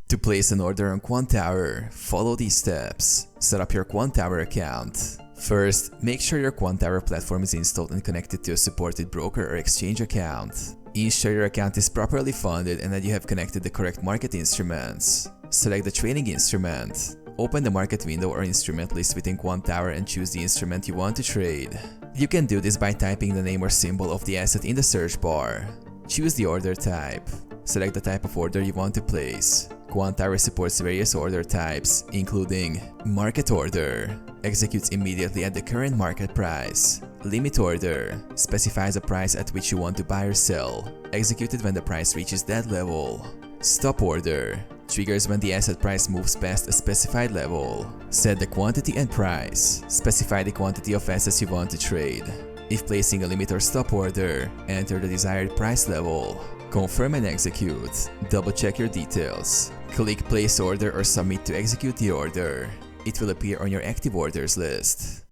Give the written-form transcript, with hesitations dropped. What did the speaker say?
To place an order on Quantower, follow these steps. Set up your Quantower account. First, make sure your Quantower platform is installed and connected to a supported broker or exchange account. Ensure your account is properly funded and that you have connected the correct market instruments. Select the trading instrument. Open the market window or instrument list within Quantower and choose the instrument you want to trade. You can do this by typing the name or symbol of the asset in the search bar. Choose the order type. Select the type of order you want to place. Quantower supports various order types, including market order, executes immediately at the current market price. Limit order, specifies a price at which you want to buy or sell, executed when the price reaches that level. Stop order, triggers when the asset price moves past a specified level. Set the quantity and price, specify the quantity of assets you want to trade. If placing a limit or stop order, enter the desired price level. Confirm and execute. Double check your details. Click place order or submit to execute the order. It will appear on your active orders list.